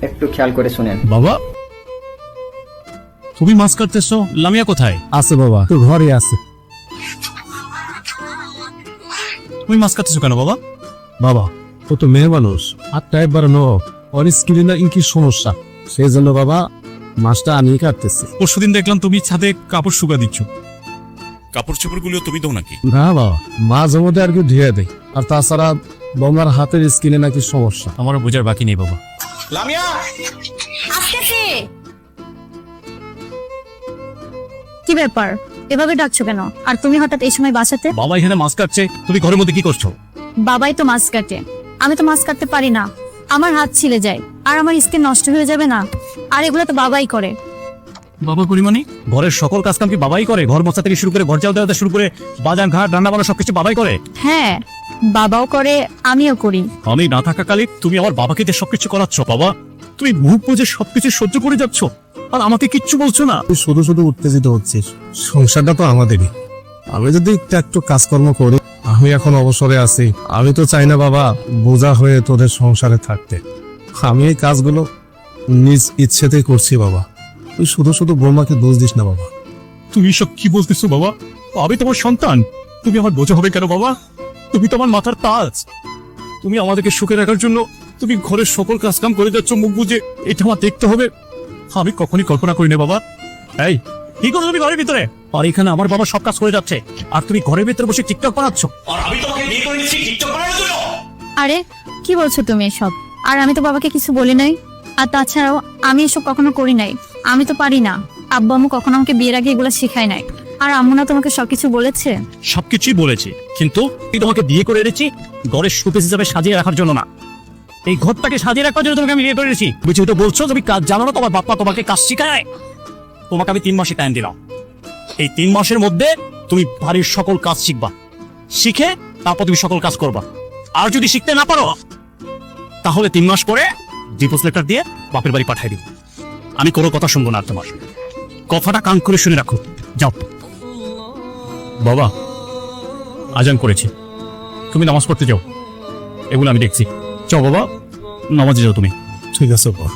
একটু খেয়াল করে শুনেন। বাবা তুমি মাছ কাটতেছো, লামিয়া কোথায়? আছে বাবা, তো ঘরে আছে। তুমি মাছ কাটতেছো কেন বাবা? বাবা ও তো মেয়ে মানুষ, আটটা একবার নো ওর স্কিনে না কি সমস্যা, সেই জন্য বাবা মাছটা আমি কাটতেছি। পরশুদিন দেখলাম তুমি ছাদে কাপড় শুকা দিচ্ছ, কাপড় চোপড়গুলো তুমি দাও নাকি? না বাবা, মাঝে মধ্যে আর কি ধুয়ে দেয়, আর তাছাড়া বৌমার হাতের স্কিনে নাকি সমস্যা। আমারও বোঝার বাকি নেই বাবা। লামিয়া আসতেছে। কি ব্যাপার, এভাবে ডাকছো কেন? আর তুমি হঠাৎ এই সময় বাসাতে? বাবা এখানে মাছ কাটছে, তুমি ঘরের মধ্যে কি করছো? বাবাই তো মাছ কাটে, আমি তো মাছ কাটতে পারি না, আমার হাত ছিলে যায় আর আমার স্কিন নষ্ট হয়ে যাবে না। আর এগুলো তো বাবাই করে। বাবা করি মানে? ঘরের সকল কাজ কাম কি বাবাই করে? ঘর মোছা থেকে শুরু করে ঘর চাল দেওয়া শুরু করে বাজার ঘাট রান্না বান্না সবকিছু বাবাই করে? হ্যাঁ, বাবাও করে, আমিও করি। আমি না থাকাকালীন তুমি আমার বাবাকে দিয়ে সবকিছু করাচ্ছ। বাবা তুমি মুখ বুঝে সবকিছু সহ্য করে যাচ্ছ আর আমাকে কিচ্ছু বলছো না। তুই শুধু শুধু উত্তেজিত হচ্ছিস, সংসারটা তো আমাদেরই। আমি যদি একটু কাজকর্ম করি, আমি এখন অবসরে আছি, আমি তো চাই না বাবা বোঝা হয়ে তোদের সংসারে থাকতে। আমি এই কাজগুলো নিজ ইচ্ছেতেই করছি বাবা, তুই শুধু শুধু বৌমাকে দোষ দিস না বাবা। তুমি সব কি বলতেছো বাবা? আমি তোমার সন্তান, তুমি আমার বোঝা হবে কেন বাবা? তুমি তোমার মাথার তাজ, তুমি আমাদেরকে সুখে রাখার জন্য তুমি ঘরের সকল কাজ কাম করে যাচ্ছ মুখ বুঝে, এটা আমার দেখতে হবে? আমি কখনই কল্পনা করি না বাবা। এই কি করছো তুমি ঘরের ভিতরে? আর এখানে আমার বাবা সব কাজ করে যাচ্ছে আর তুমি ঘরের ভিতরে বসে টিকটক বানাচ্ছ। আর আমি তোমাকে বিয়ে করে নিচ্ছি টিকটক বানানোর জন্য। আরে কি বলছো তুমি এসব? আর আমি তো বাবাকে কিছু বলি নাই, আর তাছাড়াও আমি এসব কখনো করি নাই, আমি তো পারি না। আব্বু আম্মু কখনো আমাকে বিয়ের আগে এগুলো শেখায় নাই। আর আম্মু না তোমাকে সবকিছু বলেছে? সবকিছুই বলেছি, কিন্তু আমি তোমাকে বিয়ে করে এনেছি ঘরের শোপিস হিসাবে সাজিয়ে রাখার জন্য না, এই ঘরটাকে সাজিয়ে রাখার জন্য তোমাকে আমি বিয়ে করে এনেছি। তুমি যেহেতু বলছো তুমি কাজ জানো না, তোমার বাপ্পা তোমাকে কাজ শিখায়, তোমাকে আমি 3 মাসে টাইম দিলাম। এই 3 মাসের মধ্যে তুমি বাড়ির সকল কাজ শিখবা, শিখে তারপর তুমি সকল কাজ করবা। আর যদি শিখতে না পারো তাহলে 3 মাস পরে ডিভোর্স লেটার দিয়ে বাপের বাড়ি পাঠিয়ে দিব। আমি কোনো কথা শুনবো না, তোমার কথাটা কান করে শুনে রাখো। যাও। বাবা আজান করেছি, তুমি নামাজ পড়তে যাও, এগুলো আমি দেখছি। যাও বাবা, নামাজে যাও তুমি। ঠিক আছে বাবা।